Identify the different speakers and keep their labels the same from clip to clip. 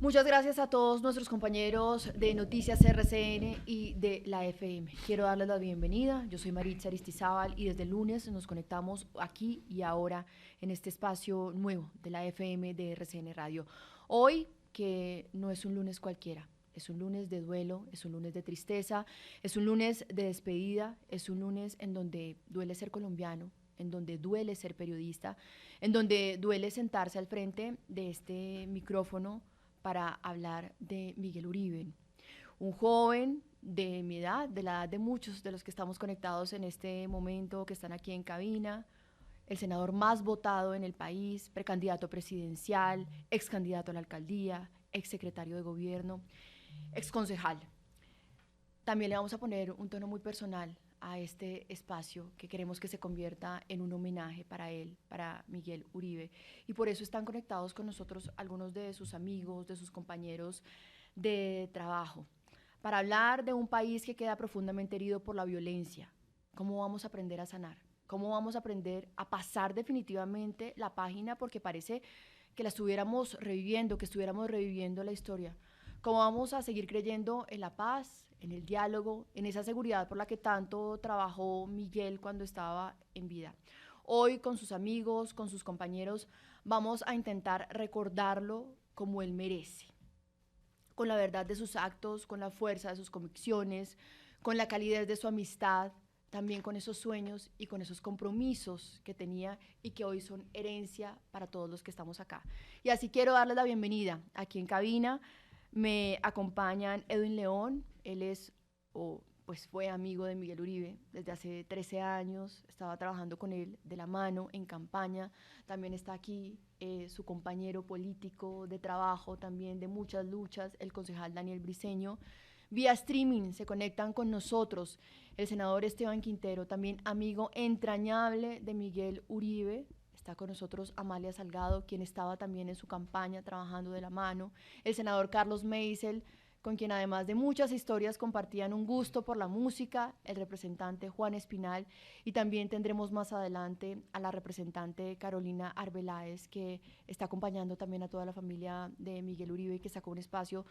Speaker 1: Muchas gracias a todos nuestros compañeros de Noticias RCN y de la FM. Quiero darles la bienvenida. Yo soy Maritza Aristizábal y desde el lunes nos conectamos aquí y ahora en este espacio nuevo de la FM de RCN Radio. Hoy, que no es un lunes cualquiera, es un lunes de duelo, es un lunes de tristeza, es un lunes de despedida, es un lunes en donde duele ser colombiano, en donde duele ser periodista, en donde duele sentarse al frente de este micrófono para hablar de Miguel Uribe, un joven de mi edad, de la edad de muchos de los que estamos conectados en este momento, que están aquí en cabina, el senador más votado en el país, precandidato presidencial, ex candidato a la alcaldía, ex secretario de gobierno, ex concejal. También le vamos a poner un tono muy personal a este espacio que queremos que se convierta en un homenaje para él, para Miguel Uribe. Y por eso están conectados con nosotros algunos de sus amigos, de sus compañeros de trabajo, para hablar de un país que queda profundamente herido por la violencia. ¿Cómo vamos a aprender a sanar? ¿Cómo vamos a aprender a pasar definitivamente la página? Porque parece que la estuviéramos reviviendo, que estuviéramos reviviendo la historia. ¿Cómo vamos a seguir creyendo en la paz, en el diálogo, en esa seguridad por la que tanto trabajó Miguel cuando estaba en vida? Hoy, con sus amigos, con sus compañeros, vamos a intentar recordarlo como él merece, con la verdad de sus actos, con la fuerza de sus convicciones, con la calidez de su amistad, también con esos sueños y con esos compromisos que tenía y que hoy son herencia para todos los que estamos acá. Y así quiero darles la bienvenida aquí en cabina. Me acompañan Edwin León, él es, o pues fue amigo de Miguel Uribe desde hace 13 años, estaba trabajando con él de la mano en campaña. También está aquí su compañero político de trabajo, también de muchas luchas, el concejal Daniel Briceño. Vía streaming se conectan con nosotros el senador Esteban Quintero, también amigo entrañable de Miguel Uribe. Está con nosotros Amalia Salgado, quien estaba también en su campaña trabajando de la mano. El senador Carlos Meisel, con quien además de muchas historias compartían un gusto por la música, el representante Juan Espinal, y también tendremos más adelante a la representante Carolina Arbeláez, que está acompañando también a toda la familia de Miguel Uribe y que sacó un espacio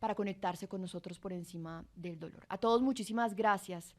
Speaker 1: para conectarse con nosotros por encima del dolor. A todos muchísimas gracias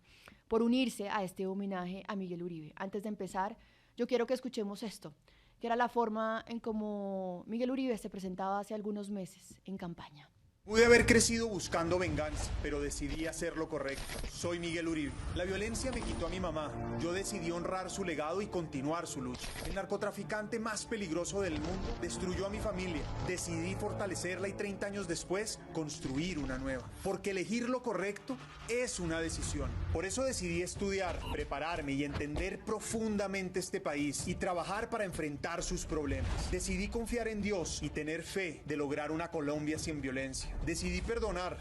Speaker 1: por unirse a este homenaje a Miguel Uribe. Antes de empezar, yo quiero que escuchemos esto, que era la forma en cómo Miguel Uribe se presentaba hace algunos meses en campaña.
Speaker 2: Pude haber crecido buscando venganza, pero decidí hacer lo correcto. Soy Miguel Uribe. La violencia me quitó a mi mamá. Yo decidí honrar su legado y continuar su lucha. El narcotraficante más peligroso del mundo destruyó a mi familia. Decidí fortalecerla y 30 años después construir una nueva. Porque elegir lo correcto es una decisión. Por eso decidí estudiar, prepararme y entender profundamente este país y trabajar para enfrentar sus problemas. Decidí confiar en Dios y tener fe de lograr una Colombia sin violencia. Decidí perdonar,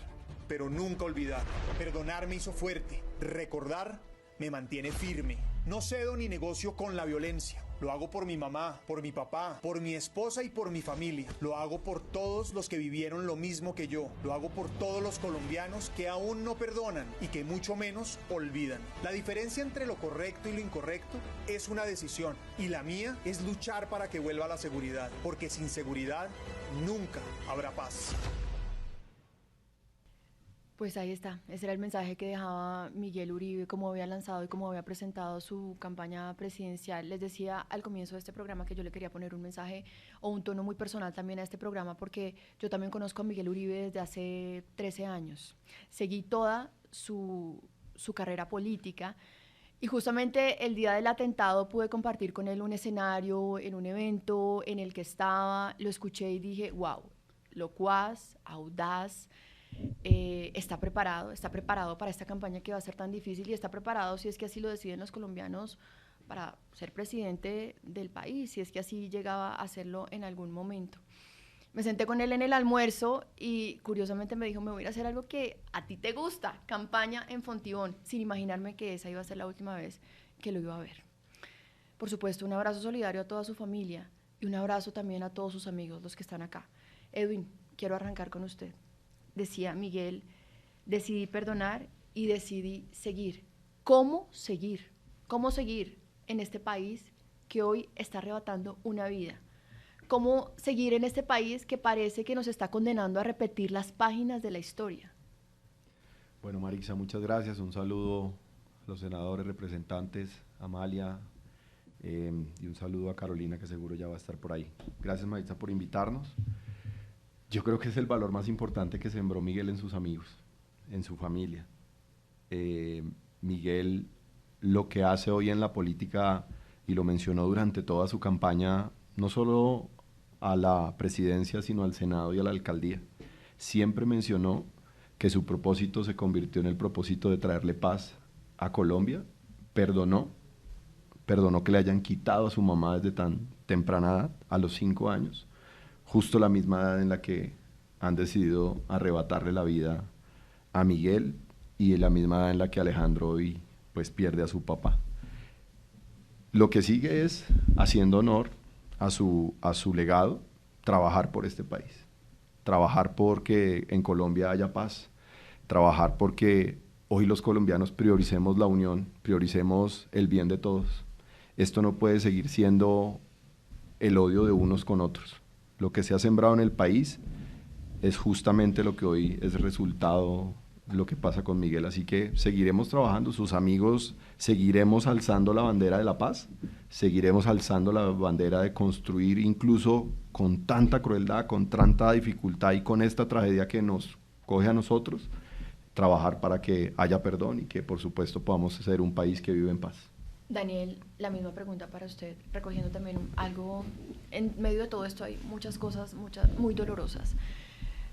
Speaker 2: pero nunca olvidar. Perdonar me hizo fuerte. Recordar me mantiene firme. No cedo ni negocio con la violencia. Lo hago por mi mamá, por mi papá, por mi esposa y por mi familia. Lo hago por todos los que vivieron lo mismo que yo. Lo hago por todos los colombianos que aún no perdonan y que mucho menos olvidan. La diferencia entre lo correcto y lo incorrecto es una decisión. Y la mía es luchar para que vuelva la seguridad. Porque sin seguridad nunca habrá paz.
Speaker 1: Pues ahí está, ese era el mensaje que dejaba Miguel Uribe, como había lanzado y como había presentado su campaña presidencial. Les decía al comienzo de este programa que yo le quería poner un mensaje o un tono muy personal también a este programa, porque yo también conozco a Miguel Uribe desde hace 13 años. Seguí toda su carrera política y justamente el día del atentado pude compartir con él un escenario en un evento en el que estaba, lo escuché y dije, wow, locuaz, audaz, está preparado para esta campaña que va a ser tan difícil y está preparado, si es que así lo deciden los colombianos, para ser presidente del país, si es que así llegaba a hacerlo en algún momento. Me senté con él en el almuerzo y curiosamente me dijo, me voy a ir a hacer algo que a ti te gusta, campaña en Fontibón, sin imaginarme que esa iba a ser la última vez que lo iba a ver. Por supuesto, un abrazo solidario a toda su familia y un abrazo también a todos sus amigos, los que están acá. Edwin, quiero arrancar con usted. Decía Miguel, decidí perdonar y decidí seguir. ¿Cómo seguir? ¿Cómo seguir en este país que hoy está arrebatando una vida? ¿Cómo seguir en este país que parece que nos está condenando a repetir las páginas de la historia?
Speaker 3: Bueno, Marixa, muchas gracias. Un saludo a los senadores, representantes, Amalia, y un saludo a Carolina, que seguro ya va a estar por ahí. Gracias, Marixa, por invitarnos. Yo creo que es el valor más importante que sembró Miguel en sus amigos, en su familia. Miguel lo que hace hoy en la política, y lo mencionó durante toda su campaña, no solo a la presidencia, sino al Senado y a la alcaldía, siempre mencionó que su propósito se convirtió en el propósito de traerle paz a Colombia. Perdonó que le hayan quitado a su mamá desde tan temprana edad, a los 5 años, justo la misma edad en la que han decidido arrebatarle la vida a Miguel y la misma edad en la que Alejandro hoy pues pierde a su papá. Lo que sigue es, haciendo honor a su legado, trabajar por este país, trabajar porque en Colombia haya paz, trabajar porque hoy los colombianos prioricemos la unión, prioricemos el bien de todos. Esto no puede seguir siendo el odio de unos con otros. Lo que se ha sembrado en el país es justamente lo que hoy es resultado de lo que pasa con Miguel. Así que seguiremos trabajando, sus amigos, seguiremos alzando la bandera de la paz, seguiremos alzando la bandera de construir, incluso con tanta crueldad, con tanta dificultad y con esta tragedia que nos coge a nosotros, trabajar para que haya perdón y que por supuesto podamos ser un país que vive en paz.
Speaker 1: Daniel, la misma pregunta para usted, recogiendo también algo, en medio de todo esto hay muchas cosas, muchas muy dolorosas,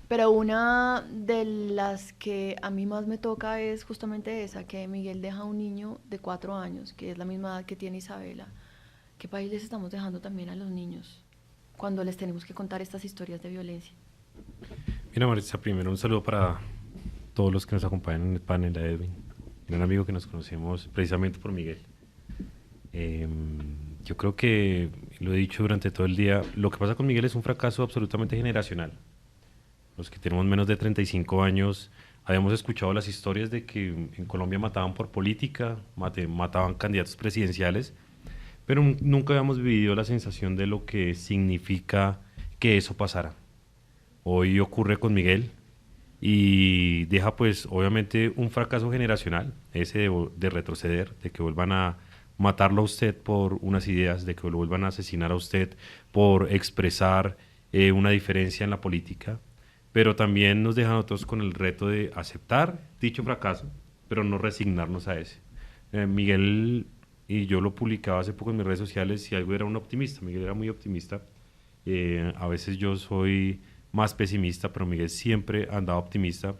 Speaker 1: pero una de las que a mí más me toca es justamente esa, que Miguel deja a un niño de 4 años, que es la misma edad que tiene Isabela. ¿Qué país les estamos dejando también a los niños cuando les tenemos que contar estas historias de violencia?
Speaker 4: Mira, Maritza, primero un saludo para todos los que nos acompañan en el panel, a Edwin, un amigo que nos conocemos precisamente por Miguel. Yo creo que, lo he dicho durante todo el día, lo que pasa con Miguel es un fracaso absolutamente generacional. Los que tenemos menos de 35 años habíamos escuchado las historias de que en Colombia mataban por política, mataban candidatos presidenciales, pero nunca habíamos vivido la sensación de lo que significa que eso pasara. Hoy ocurre con Miguel y deja pues obviamente un fracaso generacional, ese de retroceder, de que vuelvan a matarlo a usted por unas ideas, de que lo vuelvan a asesinar a usted por expresar una diferencia en la política, pero también nos deja a nosotros con el reto de aceptar dicho fracaso, pero no resignarnos a ese. Miguel, y yo lo publicaba hace poco en mis redes sociales, y algo era un optimista, Miguel era muy optimista, a veces yo soy más pesimista, pero Miguel siempre andaba optimista,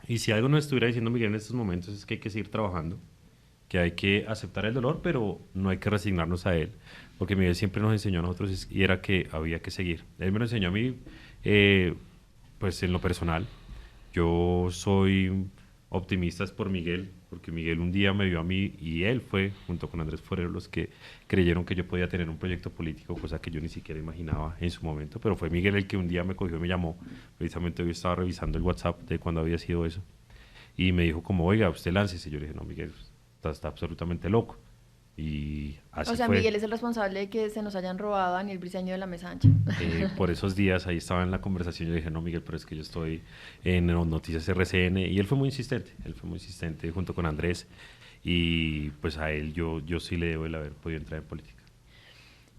Speaker 4: y si algo nos estuviera diciendo Miguel en estos momentos es que hay que seguir trabajando, que hay que aceptar el dolor, pero no hay que resignarnos a él, porque Miguel siempre nos enseñó a nosotros y era que había que seguir. Él me lo enseñó a mí, pues en lo personal. Yo soy optimista por Miguel, porque Miguel un día me vio a mí y él fue, junto con Andrés Forero, los que creyeron que yo podía tener un proyecto político, cosa que yo ni siquiera imaginaba en su momento, pero fue Miguel el que un día me cogió y me llamó. Precisamente hoy estaba revisando el WhatsApp de cuando había sido eso, y me dijo como, oiga, usted láncese. Yo le dije, no, Miguel, está absolutamente loco. Y así
Speaker 1: O sea,
Speaker 4: fue.
Speaker 1: Miguel es el responsable de que se nos hayan robado a Daniel Briceño de la mesa ancha.
Speaker 4: Por esos días ahí estaba en la conversación, yo dije, no, Miguel, pero es que yo estoy en Noticias RCN, y él fue muy insistente junto con Andrés, y pues a él yo sí le debo el haber podido entrar en política.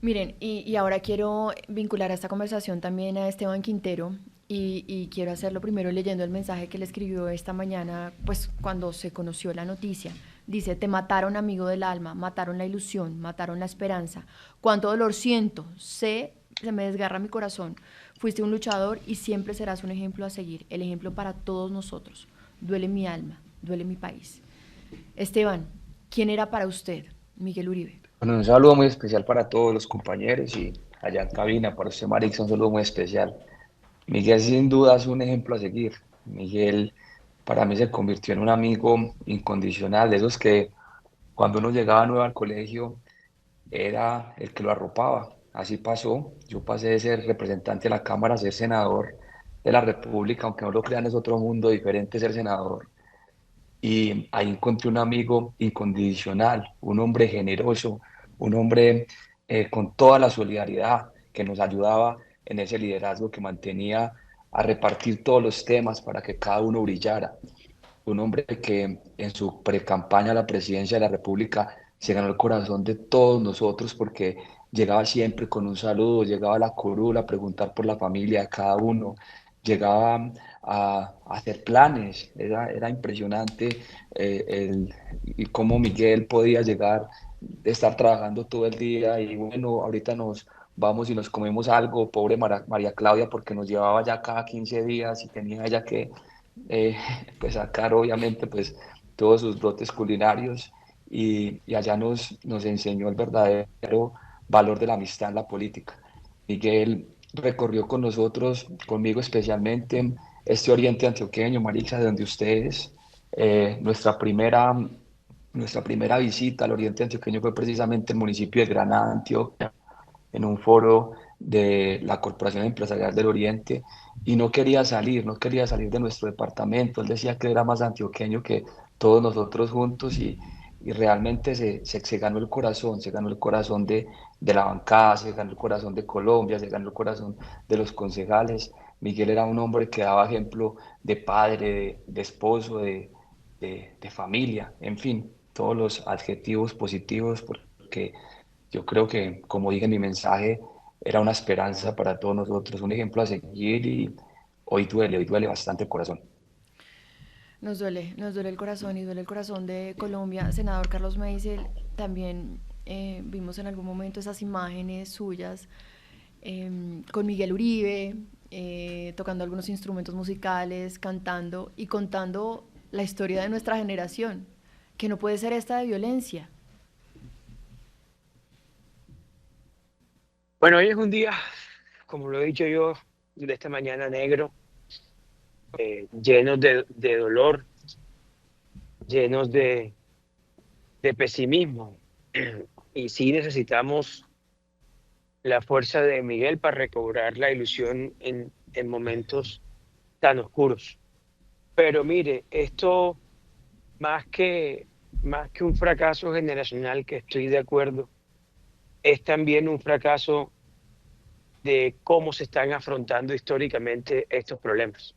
Speaker 1: Miren, y ahora quiero vincular a esta conversación también a Esteban Quintero y quiero hacerlo primero leyendo el mensaje que le escribió esta mañana, pues cuando se conoció la noticia. Dice, te mataron, amigo del alma, mataron la ilusión, mataron la esperanza. Cuánto dolor siento, se me desgarra mi corazón. Fuiste un luchador y siempre serás un ejemplo a seguir, el ejemplo para todos nosotros. Duele mi alma, duele mi país. Esteban, ¿quién era para usted Miguel Uribe?
Speaker 5: Bueno, un saludo muy especial para todos los compañeros y allá en cabina, para usted, Marixa, un saludo muy especial. Miguel sin duda es un ejemplo a seguir. Miguel para mí se convirtió en un amigo incondicional, de esos que cuando uno llegaba nuevo al colegio era el que lo arropaba. Así pasó, yo pasé de ser representante de la Cámara a ser senador de la República, aunque no lo crean es otro mundo diferente ser senador. Y ahí encontré un amigo incondicional, un hombre generoso, un hombre con toda la solidaridad. que nos ayudaba en ese liderazgo que mantenía a repartir todos los temas para que cada uno brillara. Un hombre que en su pre-campaña a la presidencia de la República se ganó el corazón de todos nosotros porque llegaba siempre con un saludo, llegaba a la curul a preguntar por la familia de cada uno, llegaba a hacer planes. Era impresionante y cómo Miguel podía llegar, estar trabajando todo el día y bueno, ahorita nos vamos y nos comemos algo, pobre María Claudia, porque nos llevaba ya cada 15 días y tenía ella que eh, pues sacar obviamente pues todos sus dotes culinarios y allá nos enseñó el verdadero valor de la amistad en la política. Miguel recorrió con nosotros, conmigo especialmente, este oriente antioqueño, Marixa, de donde ustedes, nuestra primera visita al oriente antioqueño fue precisamente el municipio de Granada, Antioquia, en un foro de la Corporación Empresarial del Oriente y no quería salir de nuestro departamento. Él decía que era más antioqueño que todos nosotros juntos y realmente se ganó el corazón, se ganó el corazón de la bancada, se ganó el corazón de Colombia, se ganó el corazón de los concejales. Miguel era un hombre que daba ejemplo de padre, de esposo, de familia, en fin, todos los adjetivos positivos, porque yo creo que, como dije en mi mensaje, era una esperanza para todos nosotros, un ejemplo a seguir y hoy duele bastante el corazón.
Speaker 1: Nos duele el corazón y duele el corazón de Colombia. Senador Carlos Meisel, también vimos en algún momento esas imágenes suyas con Miguel Uribe, tocando algunos instrumentos musicales, cantando y contando la historia de nuestra generación, que no puede ser esta de violencia.
Speaker 6: Bueno, hoy es un día, como lo he dicho yo, de esta mañana negro, llenos de dolor, llenos de pesimismo. Y sí necesitamos la fuerza de Miguel para recobrar la ilusión en momentos tan oscuros. Pero mire, esto más que un fracaso generacional, que estoy de acuerdo, es también un fracaso de cómo se están afrontando históricamente estos problemas.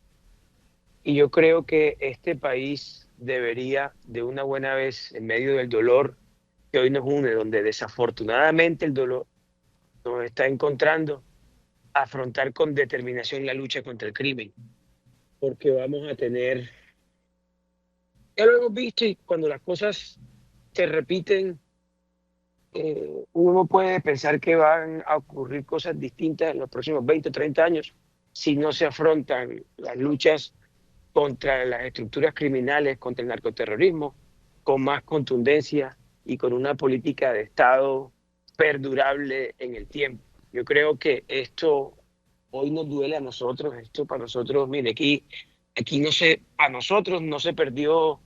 Speaker 6: Y yo creo que este país debería, de una buena vez, en medio del dolor que hoy nos une, donde desafortunadamente el dolor nos está encontrando, afrontar con determinación la lucha contra el crimen. Porque vamos a tener, ya lo hemos visto, y cuando las cosas se repiten, uno puede pensar que van a ocurrir cosas distintas en los próximos 20 o 30 años si no se afrontan las luchas contra las estructuras criminales, contra el narcoterrorismo, con más contundencia y con una política de Estado perdurable en el tiempo. Yo creo que esto hoy nos duele a nosotros, esto para nosotros, mire, aquí no se, a nosotros no se perdió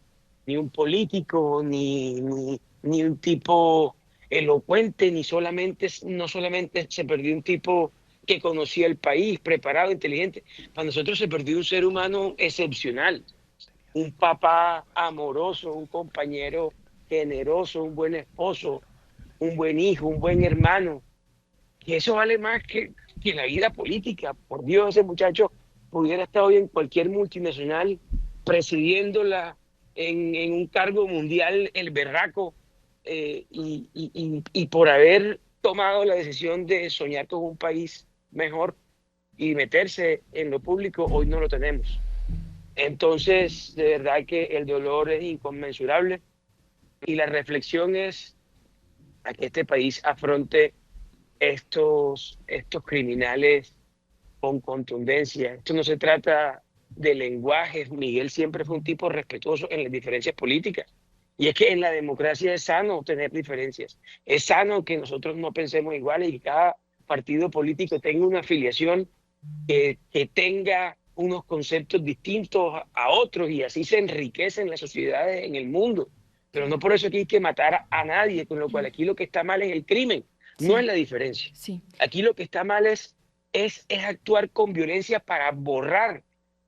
Speaker 6: ni un político, ni un tipo elocuente, no solamente se perdió un tipo que conocía el país, preparado, inteligente. Para nosotros se perdió un ser humano excepcional, un papá amoroso, un compañero generoso, un buen esposo, un buen hijo, un buen hermano. Y eso vale más que la vida política. Por Dios, ese muchacho pudiera estar hoy en cualquier multinacional presidiéndola en un cargo mundial, el berraco, y por haber tomado la decisión de soñar con un país mejor y meterse en lo público, hoy no lo tenemos. Entonces, de verdad que el dolor es inconmensurable y la reflexión es a que este país afronte estos criminales con contundencia. Esto no se trata de lenguajes. Miguel siempre fue un tipo respetuoso en las diferencias políticas. Y es que en la democracia es sano tener diferencias. Es sano que nosotros no pensemos iguales y que cada partido político tenga una afiliación que tenga unos conceptos distintos a otros y así se enriquecen las sociedades en el mundo. Pero no por eso aquí hay que matar a nadie, con lo cual aquí lo que está mal es el crimen, no
Speaker 1: Sí,
Speaker 6: es la diferencia.
Speaker 1: sí.
Speaker 6: Aquí lo que está mal es actuar con violencia para borrar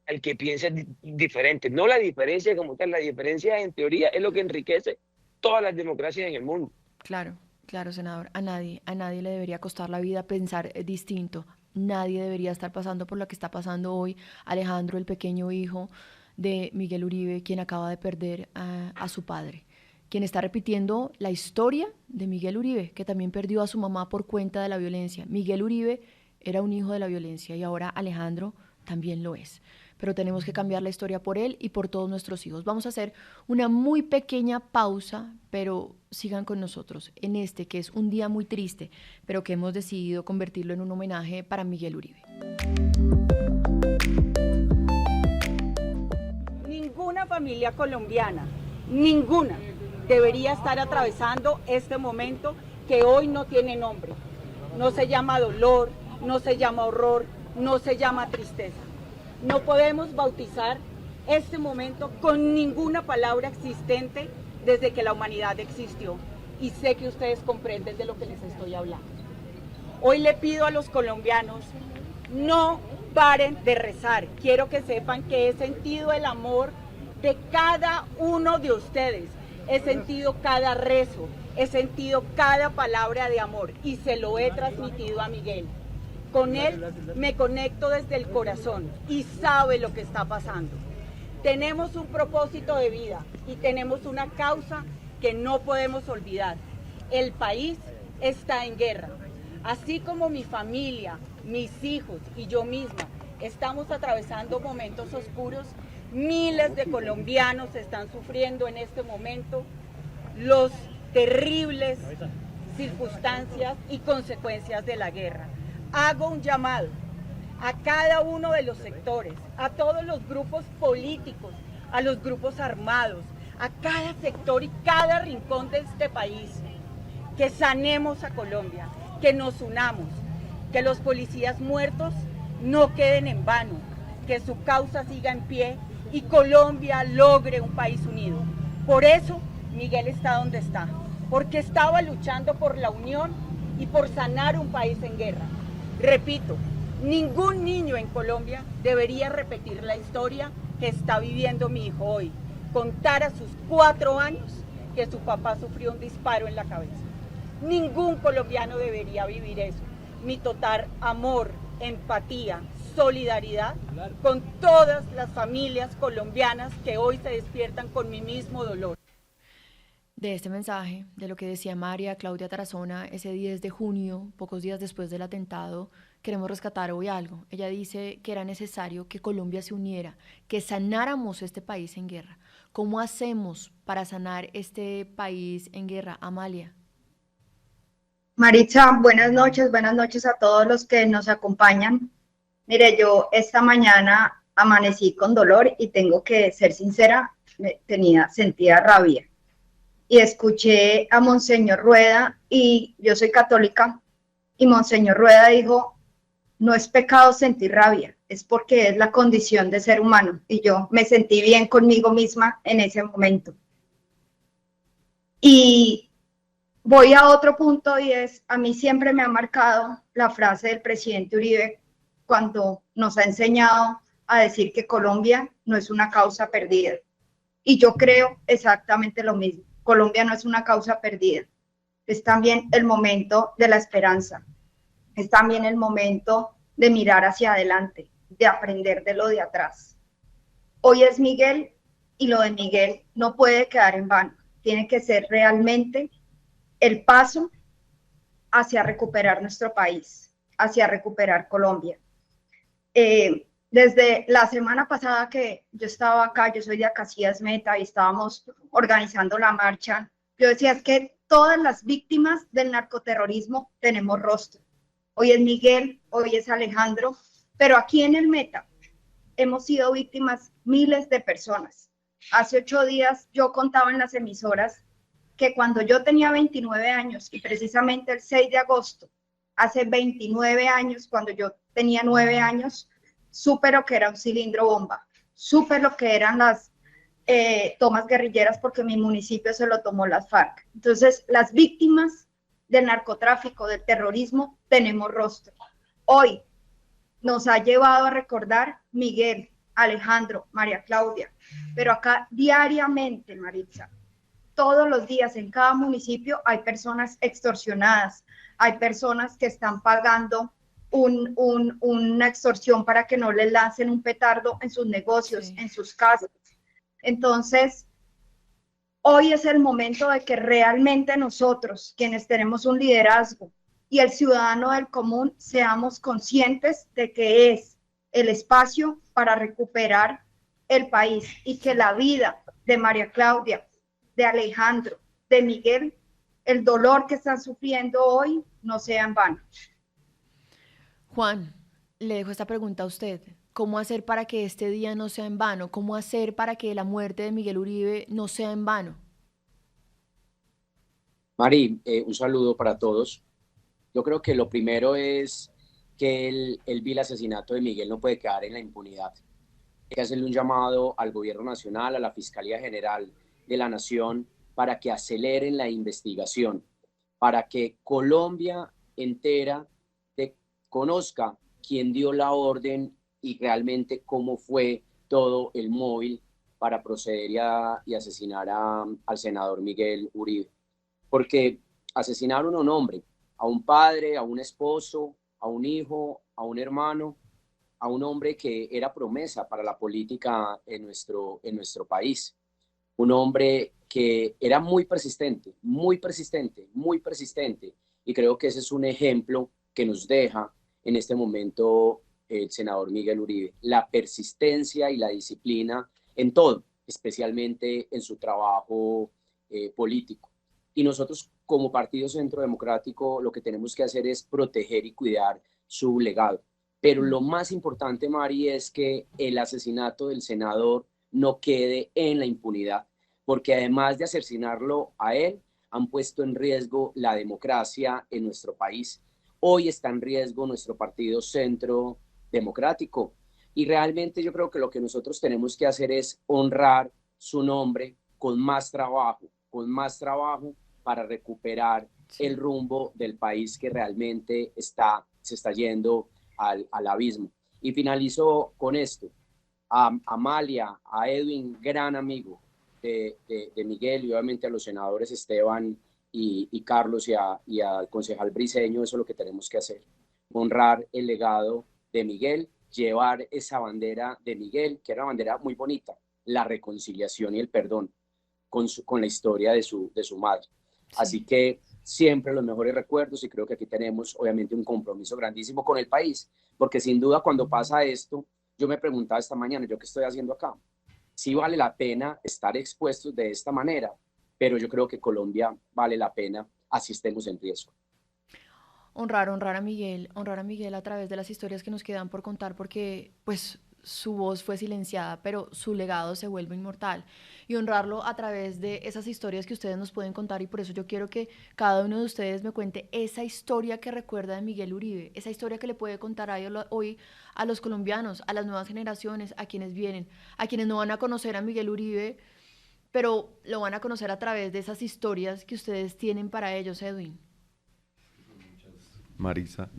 Speaker 6: al que piensa diferente. No la diferencia como tal, la diferencia en teoría es lo que enriquece todas las democracias en el mundo.
Speaker 1: Claro, Claro, senador, a nadie le debería costar la vida pensar distinto. Nadie debería estar pasando por lo que está pasando hoy. Alejandro, el pequeño hijo de Miguel Uribe, quien acaba de perder a su padre, quien está repitiendo la historia de Miguel Uribe, que también perdió a su mamá por cuenta de la violencia. Miguel Uribe era un hijo de la violencia y ahora Alejandro también lo es. Pero tenemos que cambiar la historia por él y por todos nuestros hijos. Vamos a hacer una muy pequeña pausa, pero sigan con nosotros en este, que es un día muy triste, pero que hemos decidido convertirlo en un homenaje para Miguel Uribe.
Speaker 7: Ninguna familia colombiana, ninguna, debería estar atravesando este momento que hoy no tiene nombre. No se llama dolor, no se llama horror, no se llama tristeza. No podemos bautizar este momento con ninguna palabra existente desde que la humanidad existió. Y sé que ustedes comprenden de lo que les estoy hablando. Hoy le pido a los colombianos, no paren de rezar. Quiero que sepan que he sentido el amor de cada uno de ustedes. He sentido cada rezo, he sentido cada palabra de amor y se lo he transmitido a Miguel. Con él me conecto desde el corazón y sabe lo que está pasando. Tenemos un propósito de vida y tenemos una causa que no podemos olvidar. El país está en guerra. Así como mi familia, mis hijos y yo misma estamos atravesando momentos oscuros, miles de colombianos están sufriendo en este momento los terribles circunstancias y consecuencias de la guerra. Hago un llamado a cada uno de los sectores, a todos los grupos políticos, a los grupos armados, a cada sector y cada rincón de este país, que sanemos a Colombia, que nos unamos, que los policías muertos no queden en vano, que su causa siga en pie y Colombia logre un país unido. Por eso Miguel está donde está, porque estaba luchando por la unión y por sanar un país en guerra. Repito, ningún niño en Colombia debería repetir la historia que está viviendo mi hijo hoy. Contar a sus 4 años que su papá sufrió un disparo en la cabeza. Ningún colombiano debería vivir eso. Mi total amor, empatía, solidaridad con todas las familias colombianas que hoy se despiertan con mi mismo dolor.
Speaker 1: De este mensaje, de lo que decía María Claudia Tarazona ese 10 de junio, pocos días después del atentado, queremos rescatar hoy algo. Ella dice que era necesario que Colombia se uniera, que sanáramos este país en guerra. ¿Cómo hacemos para sanar este país en guerra, Amalia?
Speaker 8: Maritza, buenas noches a todos los que nos acompañan. Mire, yo esta mañana amanecí con dolor y tengo que ser sincera, sentía rabia. Y escuché a Monseñor Rueda, y yo soy católica, y Monseñor Rueda dijo, no es pecado sentir rabia, es porque es la condición de ser humano. Y yo me sentí bien conmigo misma en ese momento. Y voy a otro punto, y es, a mí siempre me ha marcado la frase del presidente Uribe cuando nos ha enseñado a decir que Colombia no es una causa perdida. Y yo creo exactamente lo mismo. Colombia no es una causa perdida. Es también el momento de la esperanza. Es también el momento de mirar hacia adelante, de aprender de lo de atrás. Hoy es Miguel y lo de Miguel no puede quedar en vano. Tiene que ser realmente el paso hacia recuperar nuestro país, hacia recuperar Colombia. Desde la semana pasada que yo estaba acá, yo soy de Acacías Meta y estábamos organizando la marcha, yo decía es que todas las víctimas del narcoterrorismo tenemos rostro. Hoy es Miguel, hoy es Alejandro, pero aquí en el Meta hemos sido víctimas miles de personas. Hace 8 días yo contaba en las emisoras que cuando yo tenía 29 años y precisamente el 6 de agosto, hace 29 años, cuando yo tenía 9 años, supe lo que era un cilindro bomba, supe lo que eran las tomas guerrilleras porque mi municipio se lo tomó las FARC. Entonces, las víctimas del narcotráfico, del terrorismo, tenemos rostro. Hoy nos ha llevado a recordar Miguel, Alejandro, María Claudia, pero acá diariamente, Maritza, todos los días en cada municipio hay personas extorsionadas, hay personas que están pagando una extorsión para que no les lancen un petardo en sus negocios,
Speaker 1: Sí.
Speaker 8: en sus casas. Entonces, hoy es el momento de que realmente nosotros, quienes tenemos un liderazgo y el ciudadano del común, seamos conscientes de que es el espacio para recuperar el país y que la vida de María Claudia, de Alejandro, de Miguel, el dolor que están sufriendo hoy no sea en vano.
Speaker 1: Juan, le dejo esta pregunta a usted. ¿Cómo hacer para que este día no sea en vano? ¿Cómo hacer para que la muerte de Miguel Uribe no sea en vano?
Speaker 9: Mari, un saludo para todos. Yo creo que lo primero es que el vil asesinato de Miguel no puede quedar en la impunidad. Hay que hacerle un llamado al gobierno nacional, a la Fiscalía General de la Nación, para que aceleren la investigación, para que Colombia entera conozca quién dio la orden y realmente cómo fue todo el móvil para proceder y asesinar al senador Miguel Uribe. Porque asesinaron a un hombre, a un padre, a un esposo, a un hijo, a un hermano, a un hombre que era promesa para la política en nuestro país. Un hombre que era muy persistente, muy persistente, muy persistente. Y creo que ese es un ejemplo que nos deja en este momento el senador Miguel Uribe. La persistencia y la disciplina en todo, especialmente en su trabajo político. Y nosotros como Partido Centro Democrático lo que tenemos que hacer es proteger y cuidar su legado. Pero lo más importante, Mari, es que el asesinato del senador no quede en la impunidad, porque además de asesinarlo a él, han puesto en riesgo la democracia en nuestro país. Hoy está en riesgo nuestro Partido Centro Democrático. Y realmente yo creo que lo que nosotros tenemos que hacer es honrar su nombre con más trabajo para recuperar el rumbo del país que realmente se está yendo al abismo. Y finalizo con esto. A Amalia, a Edwin, gran amigo de Miguel, y obviamente a los senadores Esteban y Carlos y al concejal Briceño, eso es lo que tenemos que hacer. Honrar el legado de Miguel, llevar esa bandera de Miguel, que era una bandera muy bonita, la reconciliación y el perdón con la historia de su madre. Sí. Así que siempre los mejores recuerdos, y creo que aquí tenemos obviamente un compromiso grandísimo con el país, porque sin duda cuando pasa esto, yo me preguntaba esta mañana, ¿yo qué estoy haciendo acá? Sí vale la pena estar expuestos de esta manera, pero yo creo que Colombia vale la pena, así estemos en riesgo.
Speaker 1: Honrar a Miguel a través de las historias que nos quedan por contar, porque pues su voz fue silenciada, pero su legado se vuelve inmortal, y honrarlo a través de esas historias que ustedes nos pueden contar. Y por eso yo quiero que cada uno de ustedes me cuente esa historia que recuerda de Miguel Uribe, esa historia que le puede contar hoy a los colombianos, a las nuevas generaciones, a quienes vienen, a quienes no van a conocer a Miguel Uribe, pero lo van a conocer a través de esas historias que ustedes tienen para ellos. Edwin.
Speaker 3: Marisa,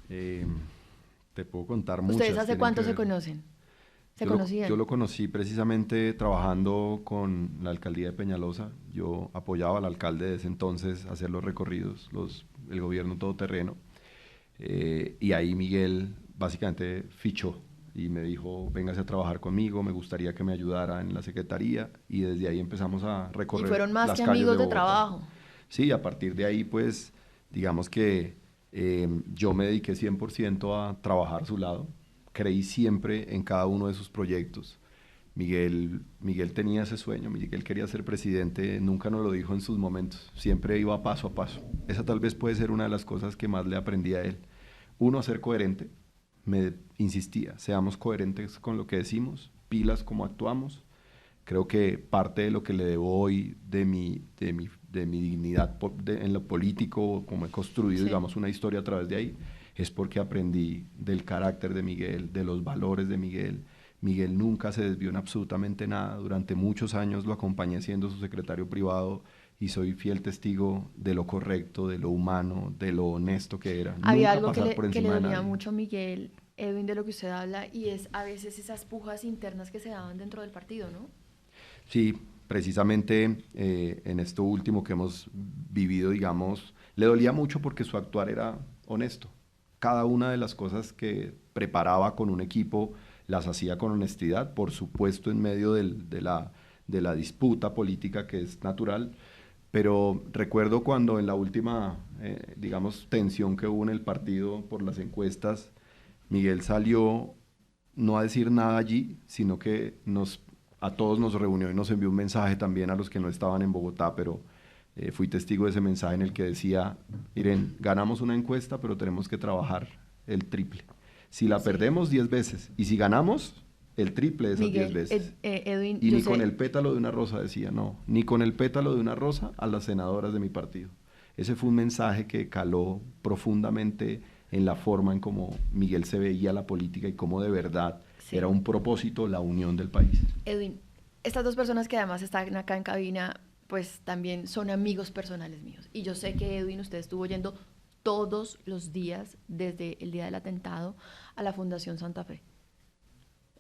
Speaker 3: te puedo contar muchas.
Speaker 1: ¿Ustedes hace cuánto se conocen? ¿Se conocían?
Speaker 3: Yo lo conocí precisamente trabajando con la alcaldía de Peñalosa. Yo apoyaba al alcalde de ese entonces a hacer los recorridos, el gobierno todoterreno. Y ahí Miguel básicamente fichó y me dijo, véngase a trabajar conmigo, me gustaría que me ayudara en la secretaría, y desde ahí empezamos a recorrer.
Speaker 1: Y fueron más
Speaker 3: las
Speaker 1: que
Speaker 3: calles
Speaker 1: amigos de
Speaker 3: Bogotá.
Speaker 1: trabajo.
Speaker 3: Sí, a partir de ahí pues digamos que yo me dediqué 100% a trabajar a su lado, creí siempre en cada uno de sus proyectos. Miguel tenía ese sueño, Miguel quería ser presidente, nunca nos lo dijo en sus momentos, siempre iba paso a paso. Esa tal vez puede ser una de las cosas que más le aprendí a él. Uno, a ser coherente, me insistía, seamos coherentes con lo que decimos, pilas como actuamos. Creo que parte de lo que le debo hoy de mi dignidad en lo político, como he construido, sí, digamos, una historia a través de ahí, es porque aprendí del carácter de Miguel, de los valores de Miguel. Miguel nunca se desvió en absolutamente nada. Durante muchos años lo acompañé siendo su secretario privado y soy fiel testigo de lo correcto, de lo humano, de lo honesto que era.
Speaker 1: Había
Speaker 3: nunca
Speaker 1: algo que le dolía
Speaker 3: nadie.
Speaker 1: mucho a Miguel, Edwin, de lo que usted habla, y es a veces esas pujas internas que se daban dentro del partido, ¿no?
Speaker 3: Sí, precisamente en esto último que hemos vivido, digamos, le dolía mucho porque su actuar era honesto. Cada una de las cosas que preparaba con un equipo las hacía con honestidad, por supuesto en medio de la disputa política que es natural, pero recuerdo cuando en la última, digamos, tensión que hubo en el partido por las encuestas, Miguel salió no a decir nada allí, sino que a todos nos reunió y nos envió un mensaje también a los que no estaban en Bogotá, pero fui testigo de ese mensaje en el que decía, miren, ganamos una encuesta, pero tenemos que trabajar el triple. Si la perdemos 10 veces y si ganamos, el triple de esas
Speaker 1: Miguel,
Speaker 3: 10 veces.
Speaker 1: Edwin,
Speaker 3: Y
Speaker 1: yo
Speaker 3: ni
Speaker 1: sé-
Speaker 3: con el pétalo de una rosa, decía, no, ni con el pétalo de una rosa a las senadoras de mi partido. Ese fue un mensaje que caló profundamente en la forma en cómo Miguel se veía la política y cómo de verdad
Speaker 1: Sí.
Speaker 3: era un propósito la unión del país.
Speaker 1: Edwin, estas dos personas que además están acá en cabina, pues también son amigos personales míos. Y yo sé que Edwin, usted estuvo yendo todos los días desde el día del atentado a la Fundación Santa Fe.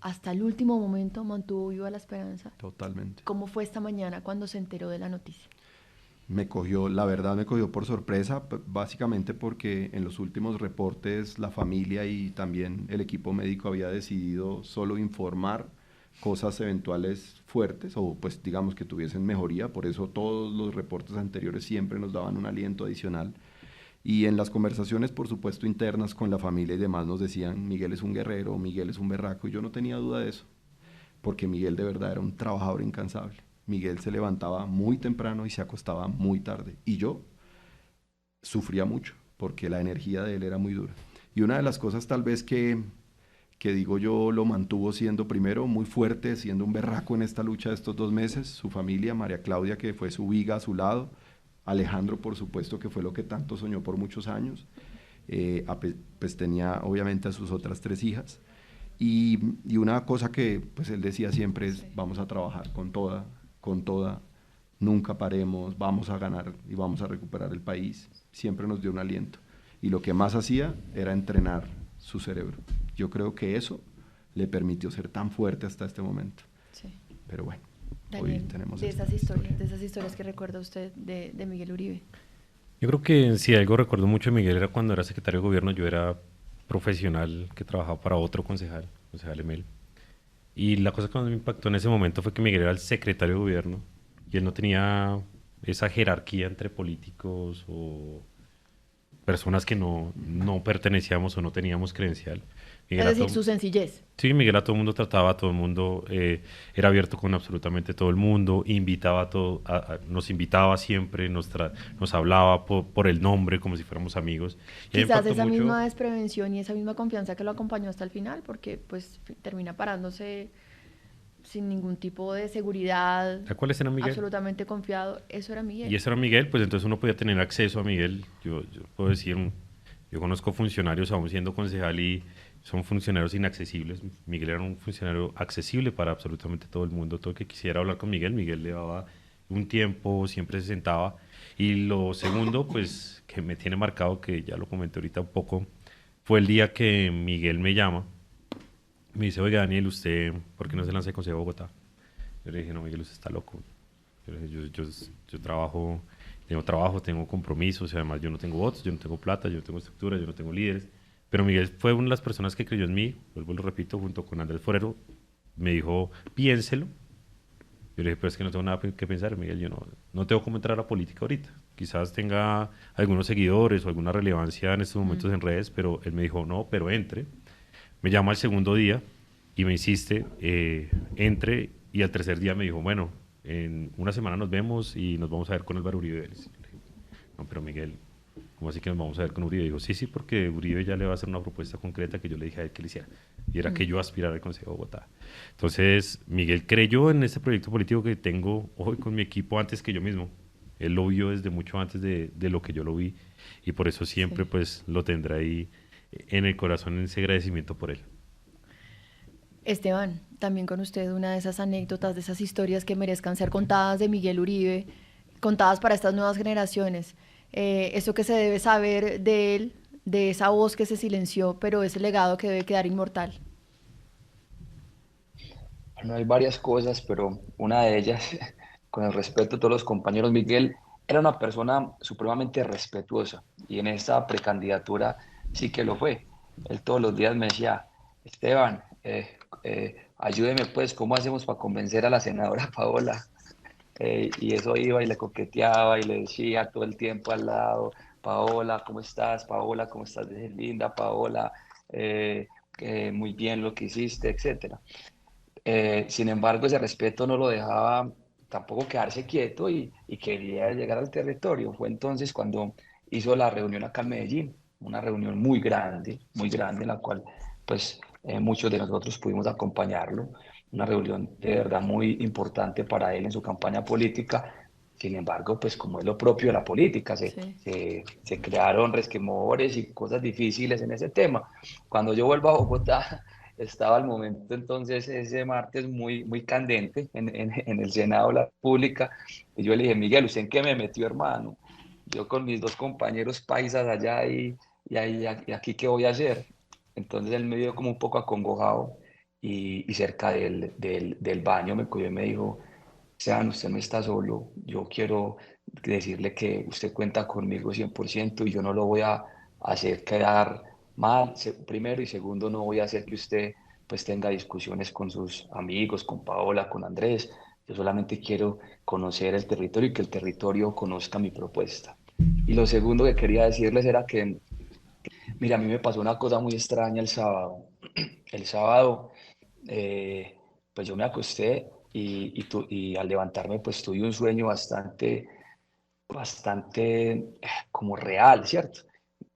Speaker 1: Hasta el último momento mantuvo viva la esperanza.
Speaker 3: Totalmente.
Speaker 1: ¿Cómo fue esta mañana cuando se enteró de la noticia?
Speaker 3: La verdad me cogió por sorpresa, básicamente porque en los últimos reportes la familia y también el equipo médico había decidido solo informar cosas eventuales fuertes o pues digamos que tuviesen mejoría, por eso todos los reportes anteriores siempre nos daban un aliento adicional. Y en las conversaciones, por supuesto, internas con la familia y demás nos decían, Miguel es un guerrero, Miguel es un berraco, y yo no tenía duda de eso, porque Miguel de verdad era un trabajador incansable. Miguel se levantaba muy temprano y se acostaba muy tarde, y yo sufría mucho, porque la energía de él era muy dura. Y una de las cosas tal vez que digo yo lo mantuvo siendo primero muy fuerte, siendo un berraco en esta lucha de estos 2 meses, su familia, María Claudia, que fue su viga a su lado, Alejandro, por supuesto, que fue lo que tanto soñó por muchos años, pues tenía obviamente a sus otras 3 hijas, y una cosa que pues él decía siempre es, vamos a trabajar con toda, nunca paremos, vamos a ganar y vamos a recuperar el país, siempre nos dio un aliento, y lo que más hacía era entrenar su cerebro. Yo creo que eso le permitió ser tan fuerte hasta este momento,
Speaker 1: Sí.
Speaker 3: pero bueno.
Speaker 1: Daniel,
Speaker 3: Hoy tenemos
Speaker 1: de
Speaker 3: esta
Speaker 1: esas historias que recuerda usted de Miguel Uribe.
Speaker 4: Yo creo que si algo recuerdo mucho de Miguel era cuando era secretario de gobierno, yo era profesional que trabajaba para otro concejal Emel. Y la cosa que más me impactó en ese momento fue que Miguel era el secretario de gobierno y él no tenía esa jerarquía entre políticos o personas que no pertenecíamos o no teníamos credencial. Miguel
Speaker 1: Es decir, su sencillez.
Speaker 4: Sí, Miguel a todo el mundo trataba, a todo el mundo, era abierto con absolutamente todo el mundo, invitaba a todo, nos invitaba siempre, nos hablaba por el nombre como si fuéramos amigos. Y a mí me
Speaker 1: Quizás
Speaker 4: impactó
Speaker 1: esa
Speaker 4: mucho.
Speaker 1: misma desprevención y esa misma confianza que lo acompañó hasta el final, porque pues termina parándose sin ningún tipo de seguridad,
Speaker 4: ¿Sabes cuál era Miguel?
Speaker 1: absolutamente confiado. Eso era Miguel.
Speaker 4: Y ese era Miguel, pues entonces uno podía tener acceso a Miguel. Yo puedo decir, yo conozco funcionarios aún siendo concejal y son funcionarios inaccesibles. Miguel era un funcionario accesible para absolutamente todo el mundo. Todo el que quisiera hablar con Miguel, Miguel le daba un tiempo, siempre se sentaba. Y lo segundo, pues, que me tiene marcado, que ya lo comenté ahorita un poco, fue el día que Miguel me llama. Me dice, oiga, Daniel, ¿usted por qué no se lanza el Consejo de Bogotá? Yo le dije, no, Miguel, usted está loco. Yo le dije, yo trabajo, tengo compromisos, y además yo no tengo votos, yo no tengo plata, yo no tengo estructura, yo no tengo líderes. Pero Miguel fue una de las personas que creyó en mí, vuelvo y lo repito, junto con Andrés Forero, me dijo, piénselo. Yo le dije, pero es que no tengo nada que pensar, Miguel, yo no tengo cómo entrar a la política ahorita. Quizás tenga algunos seguidores o alguna relevancia en estos momentos en redes, pero él me dijo, no, pero entre. Me llama al segundo día y me insiste, entre, y al tercer día me dijo, bueno, en una semana nos vemos y nos vamos a ver con Álvaro Uribe Vélez. Le dije, no, pero Miguel, ¿cómo así que nos vamos a ver con Uribe? Dijo, sí, porque Uribe ya le va a hacer una propuesta concreta que yo le dije a él que le hiciera, y era que yo aspirara al Consejo de Bogotá. Entonces, Miguel creyó en este proyecto político que tengo hoy con mi equipo antes que yo mismo. Él lo vio desde mucho antes de lo que yo lo vi, y por eso siempre pues lo tendrá ahí en el corazón, en ese agradecimiento por él.
Speaker 1: Esteban, también con usted una de esas anécdotas, de esas historias que merezcan ser contadas de Miguel Uribe, contadas para estas nuevas generaciones. Eso que se debe saber de él, de esa voz que se silenció, pero ese legado que debe quedar inmortal.
Speaker 5: Bueno, hay varias cosas, pero una de ellas con el respeto de todos los compañeros, Miguel era una persona supremamente respetuosa y en esta precandidatura sí que lo fue. Él todos los días me decía, Esteban, ayúdeme pues, ¿cómo hacemos para convencer a la senadora Paola? Y eso iba y le coqueteaba y le decía todo el tiempo al lado, Paola, ¿cómo estás? Paola, ¿cómo estás? Linda, Paola, muy bien lo que hiciste, etcétera. Sin embargo, ese respeto no lo dejaba tampoco quedarse quieto y quería llegar al territorio. Fue entonces cuando hizo la reunión acá en Medellín, una reunión muy grande, en la cual pues muchos de nosotros pudimos acompañarlo, una reunión de verdad muy importante para él en su campaña política. Sin embargo, pues como es lo propio de la política,
Speaker 1: Sí.
Speaker 5: se crearon resquemores y cosas difíciles en ese tema. Cuando yo vuelvo a Bogotá, estaba el momento entonces ese martes muy candente en el Senado de la República y yo le dije, Miguel, ¿usted en qué me metió, hermano? Yo con mis dos compañeros paisas allá y aquí qué voy a hacer. Entonces él me dio como un poco acongojado y cerca del baño me cuidó y me dijo, Sean, usted no está solo, yo quiero decirle que usted cuenta conmigo 100% y yo no lo voy a hacer quedar mal, primero, y segundo, no voy a hacer que usted pues tenga discusiones con sus amigos, con Paola, con Andrés. Yo solamente quiero conocer el territorio y que el territorio conozca mi propuesta. Y lo segundo que quería decirles era que, mira, a mí me pasó una cosa muy extraña el sábado. El sábado, eh, pues yo me acosté y al levantarme pues tuve un sueño bastante como real, ¿cierto?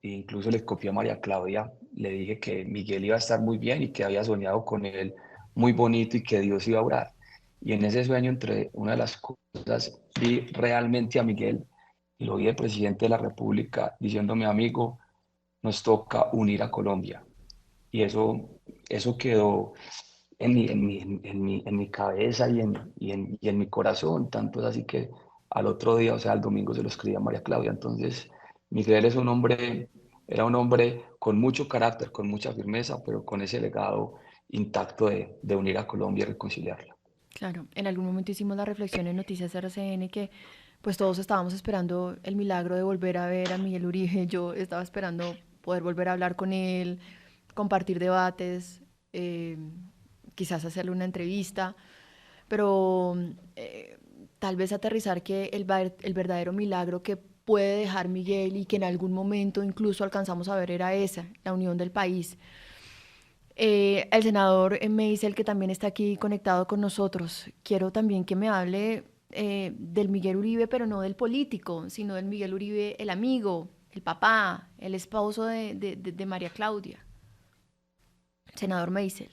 Speaker 5: E incluso le copié a María Claudia, le dije que Miguel iba a estar muy bien y que había soñado con él muy bonito y que Dios iba a obrar. Y en ese sueño, entre una de las cosas, vi realmente a Miguel y lo vi el presidente de la República diciéndome, amigo, nos toca unir a Colombia. Y eso quedó en mi cabeza y en mi corazón. Tanto es así que al otro día, o sea, el domingo se lo escribí a María Claudia. Entonces, Miguel era un hombre con mucho carácter, con mucha firmeza, pero con ese legado intacto de unir a Colombia y reconciliarla.
Speaker 1: Claro, en algún momento hicimos la reflexión en Noticias RCN que pues todos estábamos esperando el milagro de volver a ver a Miguel Uribe. Yo estaba esperando poder volver a hablar con él, compartir debates, quizás hacerle una entrevista, pero tal vez aterrizar que el verdadero milagro que puede dejar Miguel y que en algún momento incluso alcanzamos a ver era esa, la unión del país. El senador Meisel, que también está aquí conectado con nosotros, quiero también que me hable del Miguel Uribe, pero no del político, sino del Miguel Uribe, el amigo, el papá, el esposo de María Claudia. Senador Meisel.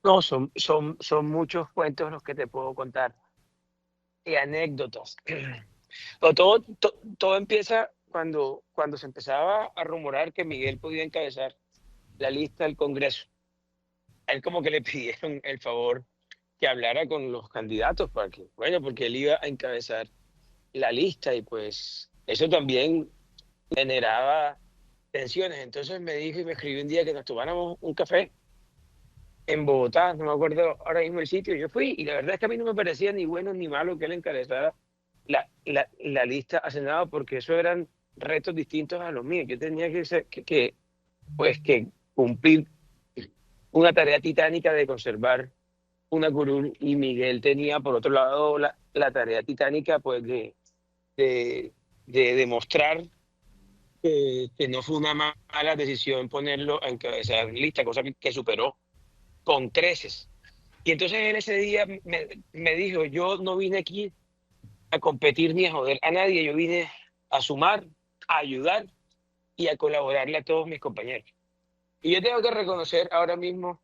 Speaker 6: No, son muchos cuentos los que te puedo contar y anécdotas. Pero todo empieza cuando se empezaba a rumorar que Miguel podía encabezar la lista del Congreso. A él como que le pidieron el favor que hablara con los candidatos porque él iba a encabezar la lista y pues eso también generaba tensiones. Entonces me dijo y me escribió un día que nos tomáramos un café en Bogotá, no me acuerdo ahora mismo el sitio. Yo fui y la verdad es que a mí no me parecía ni bueno ni malo que él encabezara la lista a Senado, porque eso eran retos distintos a los míos. Yo tenía que cumplir una tarea titánica de conservar una curul y Miguel tenía por otro lado la tarea titánica pues de demostrar que no fue una mala decisión ponerlo a encabezar lista, cosa que superó con creces. Y entonces él ese día me dijo, yo no vine aquí a competir ni a joder a nadie, yo vine a sumar, a ayudar y a colaborarle a todos mis compañeros. Y yo tengo que reconocer ahora mismo,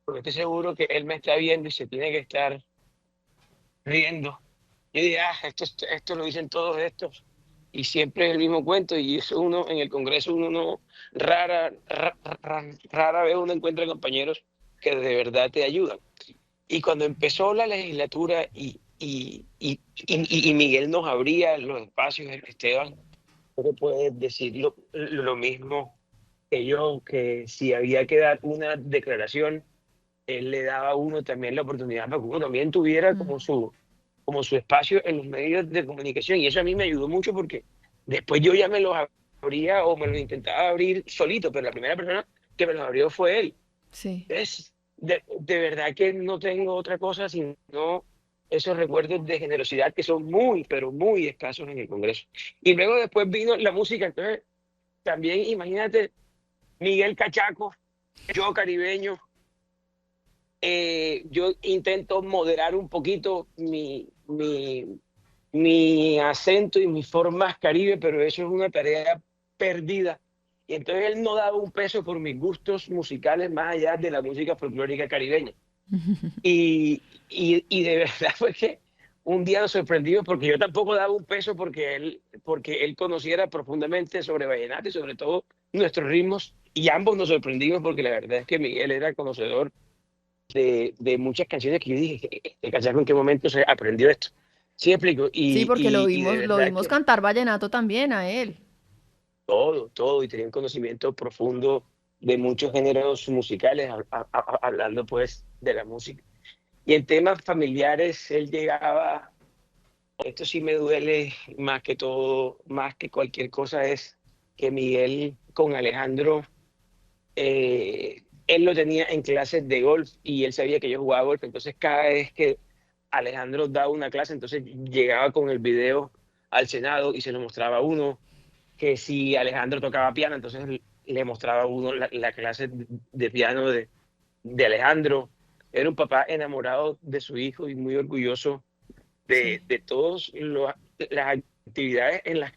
Speaker 6: porque estoy seguro que él me está viendo y se tiene que estar riendo. Yo dije, esto lo dicen todos estos y siempre es el mismo cuento, y eso uno en el Congreso uno no, rara vez uno encuentra compañeros que de verdad te ayudan. Y cuando empezó la legislatura y Miguel nos abría los espacios, Esteban, tú puedes decir lo mismo que yo, que si había que dar una declaración, él le daba a uno también la oportunidad para que uno también tuviera como su espacio en los medios de comunicación. Y eso a mí me ayudó mucho porque después yo ya me los abría o me los intentaba abrir solito, pero la primera persona que me los abrió fue él.
Speaker 1: Sí.
Speaker 6: Es de verdad que no tengo otra cosa sino esos recuerdos de generosidad que son muy, pero muy escasos en el Congreso. Y luego después vino la música, entonces también imagínate Miguel Cachaco, yo caribeño, yo intento moderar un poquito mi acento y mi forma caribe, pero eso es una tarea perdida. Y entonces él no daba un peso por mis gustos musicales más allá de la música folclórica caribeña. Y de verdad fue que un día nos sorprendimos porque yo tampoco daba un peso porque él conociera profundamente sobre vallenato y sobre todo nuestros ritmos. Y ambos nos sorprendimos porque la verdad es que Miguel era conocedor de muchas canciones que yo dije, ¿este cachaco en qué momento se aprendió esto? ¿Sí me explico?
Speaker 1: Sí, porque
Speaker 6: Y de
Speaker 1: lo
Speaker 6: verdad
Speaker 1: vimos
Speaker 6: que
Speaker 1: cantar vallenato también a él.
Speaker 6: todo, y tenía un conocimiento profundo de muchos géneros musicales, hablando pues de la música. Y en temas familiares, él llegaba, esto sí me duele más que todo, más que cualquier cosa, es que Miguel con Alejandro, él lo tenía en clases de golf y él sabía que yo jugaba golf, entonces cada vez que Alejandro daba una clase, entonces llegaba con el video al Senado y se lo mostraba a uno, que si Alejandro tocaba piano, entonces le mostraba a uno la clase de piano de Alejandro. Era un papá enamorado de su hijo y muy orgulloso
Speaker 1: Sí.
Speaker 6: de todas las actividades en las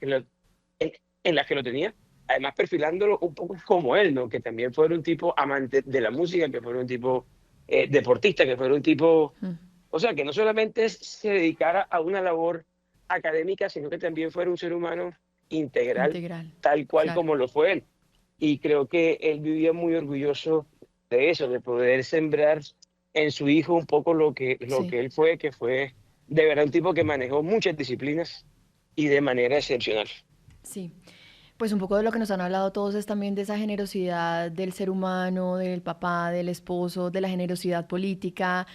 Speaker 6: que lo tenía. Además, perfilándolo un poco como él, ¿no? Que también fuera un tipo amante de la música, que fuera un tipo deportista, que fuera un tipo... O sea, que no solamente se dedicara a una labor académica, sino que también fuera un ser humano integral,
Speaker 1: Integral,
Speaker 6: tal cual
Speaker 1: claro.
Speaker 6: como lo fue él. Y creo que él vivía muy orgulloso de eso, de poder sembrar en su hijo un poco lo
Speaker 1: Sí.
Speaker 6: que él fue, que fue de verdad un tipo que manejó muchas disciplinas y de manera excepcional.
Speaker 1: Sí, pues un poco de lo que nos han hablado todos es también de esa generosidad del ser humano, del papá, del esposo, de la generosidad política.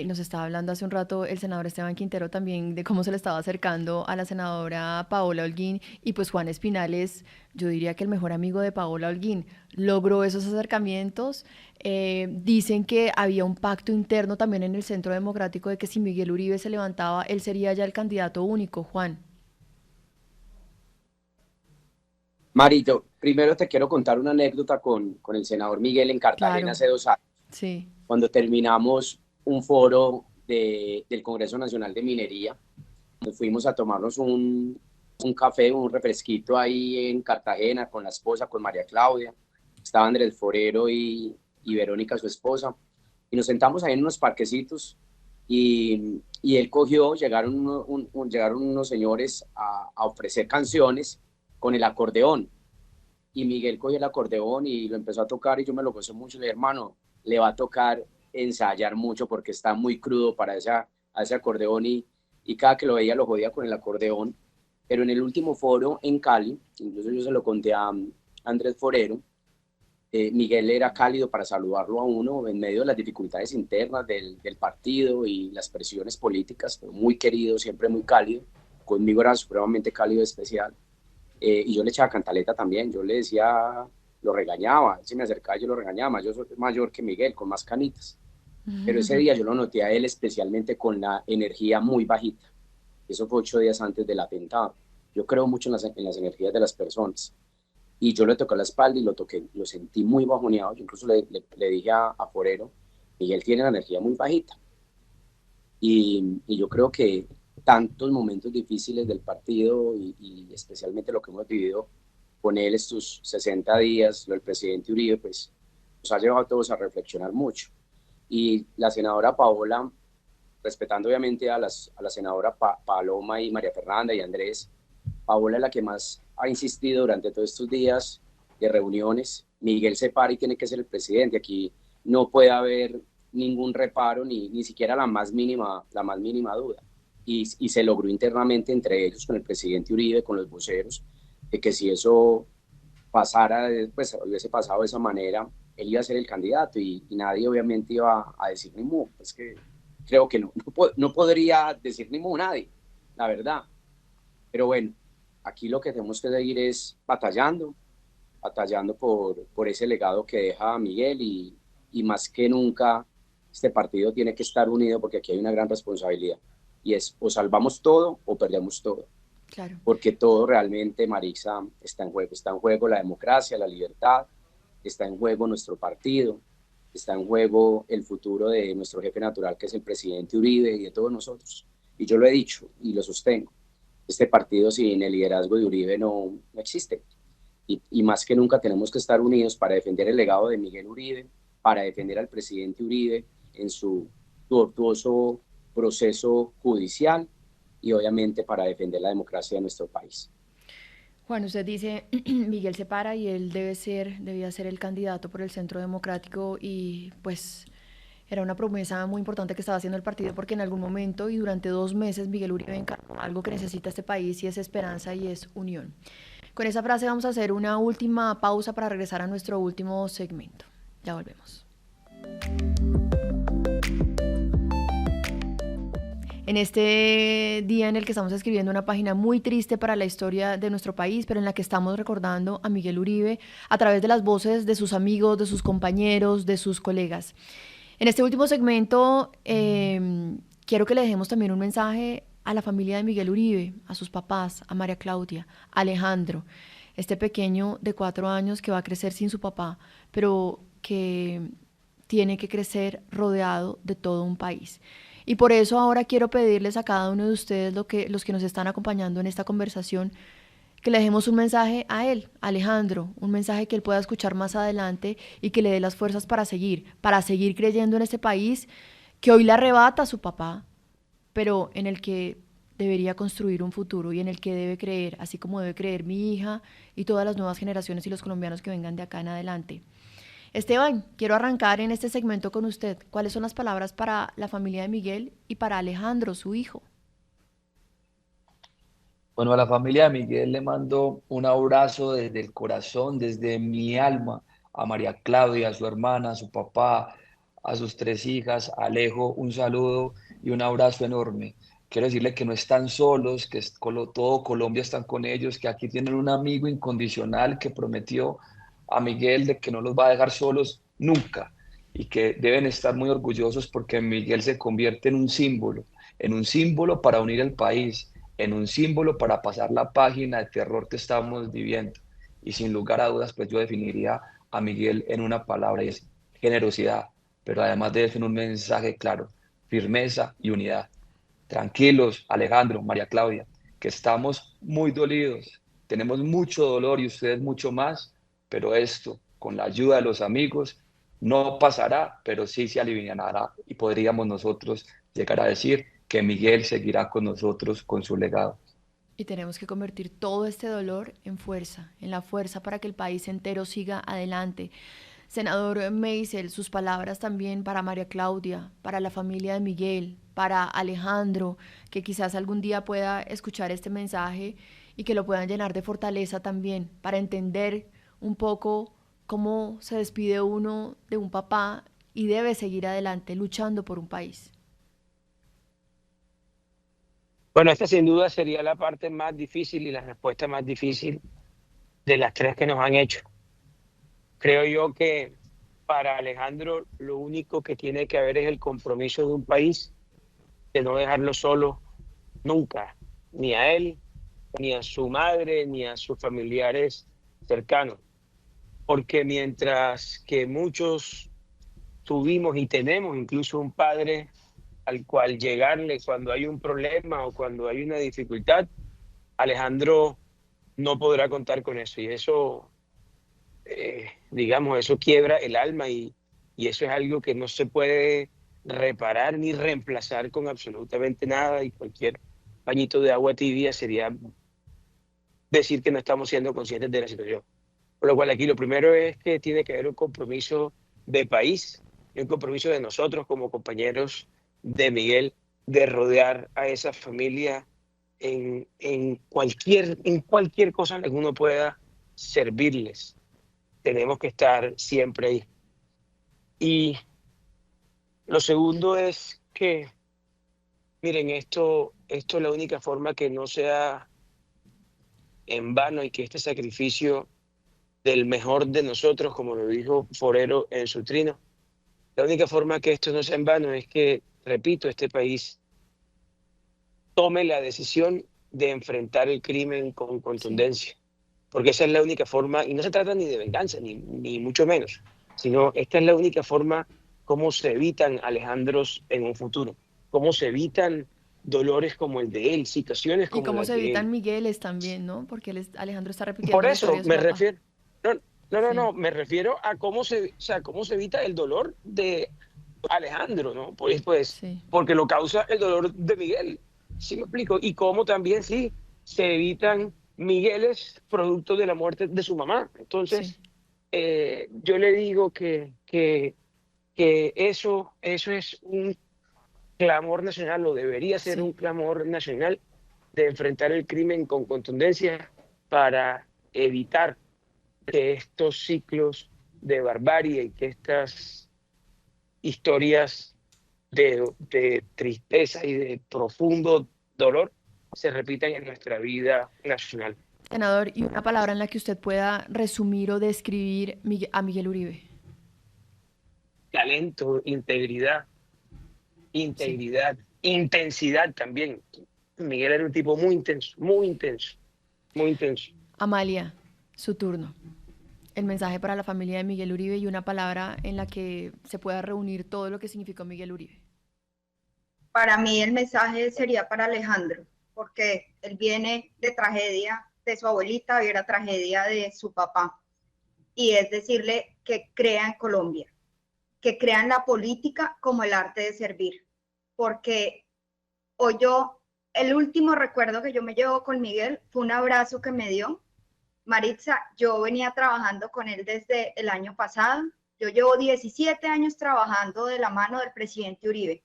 Speaker 1: Nos estaba hablando hace un rato el senador Esteban Quintero también de cómo se le estaba acercando a la senadora Paola Holguín y pues Juan Espinales, yo diría que el mejor amigo de Paola Holguín, logró esos acercamientos. Dicen que había un pacto interno también en el Centro Democrático de que si Miguel Uribe se levantaba, él sería ya el candidato único, Juan.
Speaker 9: Marito, primero te quiero contar una anécdota con el senador Miguel en Cartagena
Speaker 1: Claro,
Speaker 9: hace 2 años,
Speaker 1: sí.
Speaker 9: cuando terminamos un foro del Congreso Nacional de Minería. Nos fuimos a tomarnos un café, un refresquito ahí en Cartagena con la esposa, con María Claudia. Estaba Andrés Forero y Verónica, su esposa. Y nos sentamos ahí en unos parquecitos y él cogió, llegaron unos señores a ofrecer canciones con el acordeón. Y Miguel cogió el acordeón y lo empezó a tocar y yo me lo gocé mucho. Le dije, hermano, le va a tocar ensayar mucho porque está muy crudo para ese acordeón y cada que lo veía lo jodía con el acordeón. Pero en el último foro en Cali, incluso yo se lo conté a Andrés Forero, Miguel era cálido para saludarlo a uno en medio de las dificultades internas del partido y las presiones políticas, pero muy querido, siempre muy cálido. Conmigo era supremamente cálido, especial. Y yo le echaba cantaleta también, yo le decía, lo regañaba, él se me acercaba y yo lo regañaba, yo soy mayor que Miguel, con más canitas. Pero ese día yo lo noté a él especialmente con la energía muy bajita. Eso fue 8 días antes del atentado. Yo creo mucho en las energías de las personas. Y yo le toqué la espalda y lo toqué, lo sentí muy bajoneado. Yo incluso le dije a Forero, Miguel tiene la energía muy bajita. Y yo creo que tantos momentos difíciles del partido y especialmente lo que hemos vivido con él estos 60 días, lo del presidente Uribe, pues nos ha llevado a todos a reflexionar mucho. Y la senadora Paola, respetando obviamente a la senadora Paloma y María Fernanda y Andrés, Paola es la que más ha insistido durante todos estos días de reuniones. Miguel se para y tiene que ser el presidente. Aquí no puede haber ningún reparo, ni siquiera la más mínima duda. Y se logró internamente entre ellos, con el presidente Uribe, con los voceros, de que si eso pasara, pues hubiese pasado de esa manera, él iba a ser el candidato y nadie obviamente iba a decir ni mu. Es que creo que no podría decir ni mu nadie, la verdad. Pero bueno, aquí lo que tenemos que seguir es batallando por ese legado que deja Miguel y más que nunca este partido tiene que estar unido porque aquí hay una gran responsabilidad y es o salvamos todo o perdemos todo.
Speaker 1: Claro.
Speaker 9: Porque todo realmente, Marixa, está en juego la democracia, la libertad, está en juego nuestro partido, está en juego el futuro de nuestro jefe natural que es el presidente Uribe y de todos nosotros. Y yo lo he dicho y lo sostengo, este partido sin el liderazgo de Uribe no existe. Y más que nunca tenemos que estar unidos para defender el legado de Miguel Uribe, para defender al presidente Uribe en su tortuoso proceso judicial y obviamente para defender la democracia de nuestro país.
Speaker 1: Juan, usted dice, Miguel se para y él debía ser el candidato por el Centro Democrático y pues era una promesa muy importante que estaba haciendo el partido porque en algún momento y durante 2 meses Miguel Uribe encarnó algo que necesita este país y es esperanza y es unión. Con esa frase vamos a hacer una última pausa para regresar a nuestro último segmento. Ya volvemos. En este día en el que estamos escribiendo una página muy triste para la historia de nuestro país, pero en la que estamos recordando a Miguel Uribe a través de las voces de sus amigos, de sus compañeros, de sus colegas. En este último segmento quiero que le dejemos también un mensaje a la familia de Miguel Uribe, a sus papás, a María Claudia, a Alejandro, este pequeño de 4 años que va a crecer sin su papá, pero que tiene que crecer rodeado de todo un país. Y por eso ahora quiero pedirles a cada uno de ustedes, los que nos están acompañando en esta conversación, que le dejemos un mensaje a él, a Alejandro, un mensaje que él pueda escuchar más adelante y que le dé las fuerzas para seguir creyendo en este país que hoy le arrebata a su papá, pero en el que debería construir un futuro y en el que debe creer, así como debe creer mi hija y todas las nuevas generaciones y los colombianos que vengan de acá en adelante. Esteban, quiero arrancar en este segmento con usted. ¿Cuáles son las palabras para la familia de Miguel y para Alejandro, su hijo?
Speaker 10: Bueno, a la familia de Miguel le mando un abrazo desde el corazón, desde mi alma, a María Claudia, a su hermana, a su papá, a sus 3 hijas, a Alejo, un saludo y un abrazo enorme. Quiero decirle que no están solos, que todo Colombia están con ellos, que aquí tienen un amigo incondicional que prometió a Miguel de que no los va a dejar solos nunca y que deben estar muy orgullosos porque Miguel se convierte en un símbolo para unir el país, en un símbolo para pasar la página de terror que estamos viviendo. Y sin lugar a dudas, pues yo definiría a Miguel en una palabra y es generosidad, pero además de eso en un mensaje claro, firmeza y unidad. Tranquilos, Alejandro, María Claudia, que estamos muy dolidos, tenemos mucho dolor y ustedes mucho más, pero esto, con la ayuda de los amigos, no pasará, pero sí se alivianará y podríamos nosotros llegar a decir que Miguel seguirá con nosotros con su legado.
Speaker 1: Y tenemos que convertir todo este dolor en fuerza, en la fuerza para que el país entero siga adelante. Senador Meisel, sus palabras también para María Claudia, para la familia de Miguel, para Alejandro, que quizás algún día pueda escuchar este mensaje y que lo puedan llenar de fortaleza también, para entender un poco cómo se despide uno de un papá y debe seguir adelante luchando por un país.
Speaker 6: Bueno, esta sin duda sería la parte más difícil y la respuesta más difícil de las 3 que nos han hecho. Creo yo que para Alejandro lo único que tiene que haber es el compromiso de un país de no dejarlo solo nunca, ni a él, ni a su madre, ni a sus familiares cercanos. Porque mientras que muchos tuvimos y tenemos incluso un padre al cual llegarle cuando hay un problema o cuando hay una dificultad, Alejandro no podrá contar con eso. Y eso, digamos, eso quiebra el alma y eso es algo que no se puede reparar ni reemplazar con absolutamente nada y cualquier pañito de agua tibia sería decir que no estamos siendo conscientes de la situación. Por lo cual aquí lo primero es que tiene que haber un compromiso de país y un compromiso de nosotros como compañeros de Miguel de rodear a esa familia en cualquier cosa en la que uno pueda servirles. Tenemos que estar siempre ahí. Y lo segundo es que, miren, esto es la única forma que no sea en vano y que este sacrificio del mejor de nosotros, como lo dijo Forero en su trino, la única forma que esto no sea en vano es que, repito, este país tome la decisión de enfrentar el crimen con
Speaker 1: Sí.
Speaker 6: contundencia, porque esa es la única forma, y no se trata ni de venganza, ni mucho menos, sino esta es la única forma como se evitan Alejandros en un futuro, cómo se evitan dolores como el de él, situaciones
Speaker 1: Y
Speaker 6: como
Speaker 1: cómo
Speaker 6: las
Speaker 1: se
Speaker 6: de
Speaker 1: evitan
Speaker 6: él.
Speaker 1: Migueles también, ¿no? Porque Alejandro está repitiendo
Speaker 6: Por
Speaker 1: la historia
Speaker 6: eso
Speaker 1: de su
Speaker 6: me
Speaker 1: papá.
Speaker 6: refiero, no,
Speaker 1: Sí,
Speaker 6: me refiero a cómo se evita el dolor de Alejandro, ¿no? Pues,
Speaker 1: sí.
Speaker 6: porque lo causa el dolor de Miguel, ¿sí me explico? Y cómo también, sí, se evitan Migueles producto de la muerte de su mamá.
Speaker 1: Sí.
Speaker 6: Entonces, yo le digo que eso es un clamor nacional, o debería ser un
Speaker 1: Sí.
Speaker 6: clamor nacional de enfrentar el crimen con contundencia para evitar que estos ciclos de barbarie y que estas historias de tristeza y de profundo dolor se repitan en nuestra vida nacional.
Speaker 1: Senador, y una palabra en la que usted pueda resumir o describir a Miguel Uribe.
Speaker 6: Talento,
Speaker 1: Sí.
Speaker 6: integridad, intensidad también. Miguel era un tipo muy intenso, muy intenso, muy intenso.
Speaker 1: Amalia, su turno. El mensaje para la familia de Miguel Uribe y una palabra en la que se pueda reunir todo lo que significó Miguel Uribe.
Speaker 8: Para mí el mensaje sería para Alejandro, porque él viene de tragedia de su abuelita, y era tragedia de su papá. Y es decirle que crea en Colombia, que crea en la política como el arte de servir. Porque hoy el último recuerdo que yo me llevo con Miguel fue un abrazo que me dio. Maritza, yo venía trabajando con él desde el año pasado. Yo llevo 17 años trabajando de la mano del presidente Uribe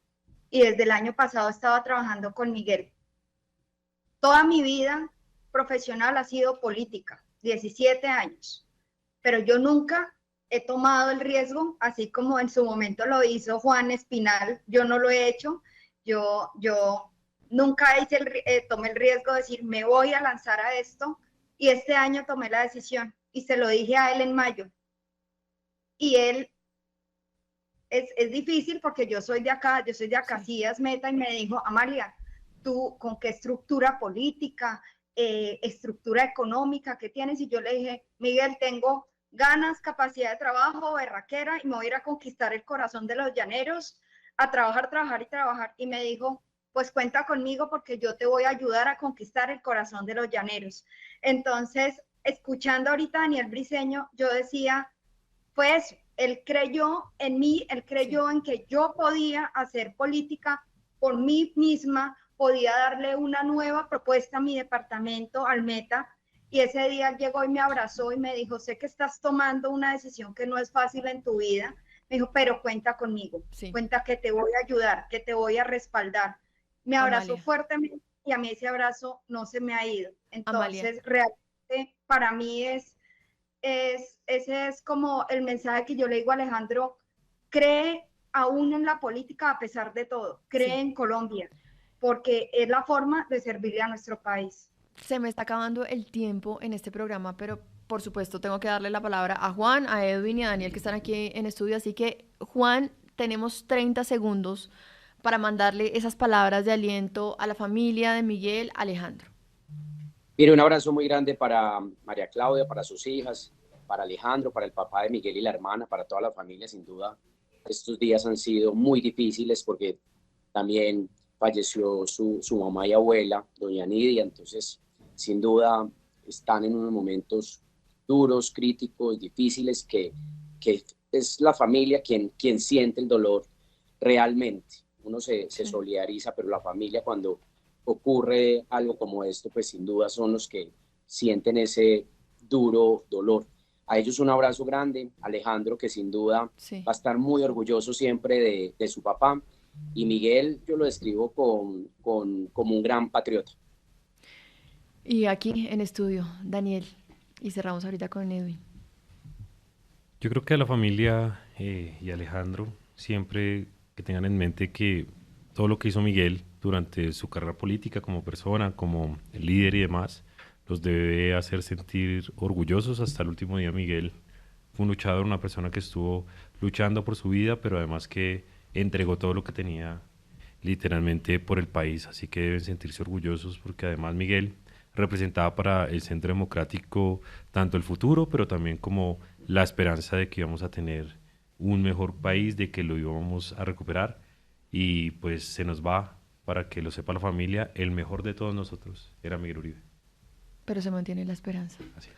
Speaker 8: y desde el año pasado estaba trabajando con Miguel. Toda mi vida profesional ha sido política, 17 años, pero yo nunca he tomado el riesgo, así como en su momento lo hizo Juan Espinal, yo no lo he hecho, yo nunca tomé el riesgo de decir, me voy a lanzar a esto, y este año tomé la decisión, y se lo dije a él en mayo, y él es difícil porque yo soy de acá, yo soy de Acacías Meta, y me dijo, Amalia, ¿tú con qué estructura política, estructura económica que tienes? Y yo le dije, Miguel, tengo ganas, capacidad de trabajo, berraquera, y me voy a ir a conquistar el corazón de los llaneros, a trabajar, trabajar y trabajar. Y me dijo, pues cuenta conmigo porque yo te voy a ayudar a conquistar el corazón de los llaneros. Entonces, escuchando ahorita a Daniel Briceño, yo decía, pues él creyó en mí, él creyó en que yo podía hacer política por mí misma, podía darle una nueva propuesta a mi departamento, al Meta, y ese día llegó y me abrazó y me dijo, sé que estás tomando una decisión que no es fácil en tu vida, me dijo, pero cuenta conmigo,
Speaker 1: Sí.
Speaker 8: cuenta que te voy a ayudar, que te voy a respaldar. Me abrazó
Speaker 1: Amalia.
Speaker 8: fuertemente y a mí ese abrazo no se me ha ido.
Speaker 1: Amalia.
Speaker 8: Entonces, realmente para mí ese es como el mensaje que yo le digo a Alejandro, cree aún en la política a pesar de todo, cree
Speaker 1: Sí.
Speaker 8: en Colombia, porque es la forma de servirle a nuestro país.
Speaker 1: Se me está acabando el tiempo en este programa, pero por supuesto tengo que darle la palabra a Juan, a Edwin y a Daniel que están aquí en estudio. Así que, Juan, tenemos 30 segundos para mandarle esas palabras de aliento a la familia de Miguel Alejandro.
Speaker 9: Mire, un abrazo muy grande para María Claudia, para sus hijas, para Alejandro, para el papá de Miguel y la hermana, para toda la familia, sin duda. Estos días han sido muy difíciles porque también falleció su mamá y abuela, doña Nidia, entonces sin duda están en unos momentos duros, críticos, difíciles, que es la familia quien siente el dolor realmente. Uno se solidariza, pero la familia cuando ocurre algo como esto, pues sin duda son los que sienten ese duro dolor. A ellos un abrazo grande, Alejandro, que sin duda va a estar muy orgulloso siempre de su papá, y Miguel yo lo describo como un gran patriota.
Speaker 1: Y aquí en estudio, Daniel, y cerramos ahorita con Edwin.
Speaker 4: Yo creo que a la familia y a Alejandro siempre que tengan en mente que todo lo que hizo Miguel durante su carrera política como persona, como líder y demás, los debe hacer sentir orgullosos. Hasta el último día Miguel fue un luchador, una persona que estuvo luchando por su vida, pero además que entregó todo lo que tenía literalmente por el país, así que deben sentirse orgullosos porque además Miguel representaba para el Centro Democrático tanto el futuro, pero también como la esperanza de que íbamos a tener un mejor país, de que lo íbamos a recuperar y pues se nos va, para que lo sepa la familia, el mejor de todos nosotros era Miguel Uribe.
Speaker 1: Pero se mantiene la esperanza.
Speaker 4: Así es.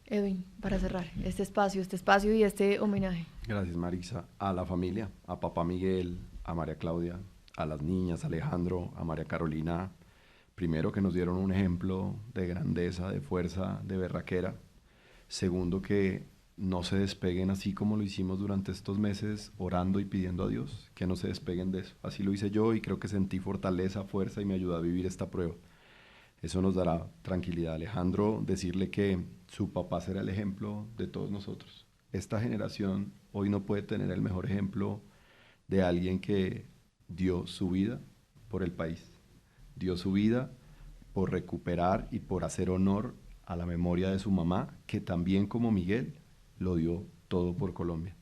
Speaker 1: Edwin, para cerrar este espacio y este homenaje.
Speaker 3: Gracias, Marisa. A la familia, a papá Miguel, a María Claudia, a las niñas, a Alejandro, a María Carolina, primero que nos dieron un ejemplo de grandeza, de fuerza, de berraquera. Segundo, que no se despeguen así como lo hicimos durante estos meses, orando y pidiendo a Dios, que no se despeguen de eso. Así lo hice yo y creo que sentí fortaleza, fuerza y me ayudó a vivir esta prueba. Eso nos dará tranquilidad. Alejandro, decirle que su papá será el ejemplo de todos nosotros. Esta generación hoy no puede tener el mejor ejemplo de alguien que dio su vida por el país. Dio su vida por recuperar y por hacer honor a la memoria de su mamá, que también como Miguel lo dio todo por Colombia.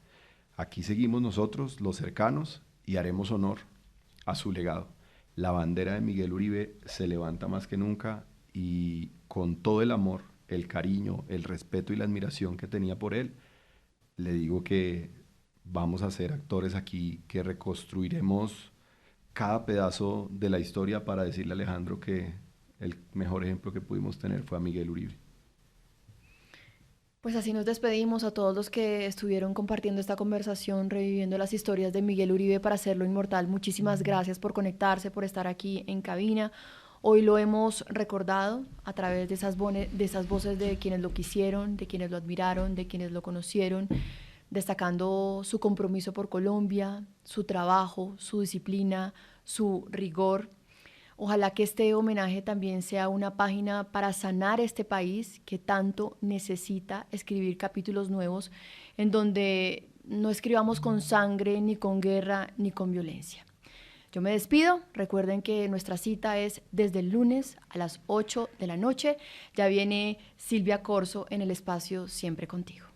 Speaker 3: Aquí seguimos nosotros, los cercanos, y haremos honor a su legado. La bandera de Miguel Uribe se levanta más que nunca y con todo el amor, el cariño, el respeto y la admiración que tenía por él, le digo que vamos a ser actores aquí, que reconstruiremos cada pedazo de la historia para decirle a Alejandro que el mejor ejemplo que pudimos tener fue a Miguel Uribe.
Speaker 1: Pues así nos despedimos a todos los que estuvieron compartiendo esta conversación, reviviendo las historias de Miguel Uribe para hacerlo inmortal. Muchísimas gracias por conectarse, por estar aquí en cabina. Hoy lo hemos recordado a través de esas voces de quienes lo quisieron, de quienes lo admiraron, de quienes lo conocieron, destacando su compromiso por Colombia, su trabajo, su disciplina, su rigor. Ojalá que este homenaje también sea una página para sanar este país que tanto necesita escribir capítulos nuevos en donde no escribamos con sangre, ni con guerra, ni con violencia. Yo me despido. Recuerden que nuestra cita es desde el lunes a las 8 de la noche. Ya viene Silvia Corso en el espacio Siempre Contigo.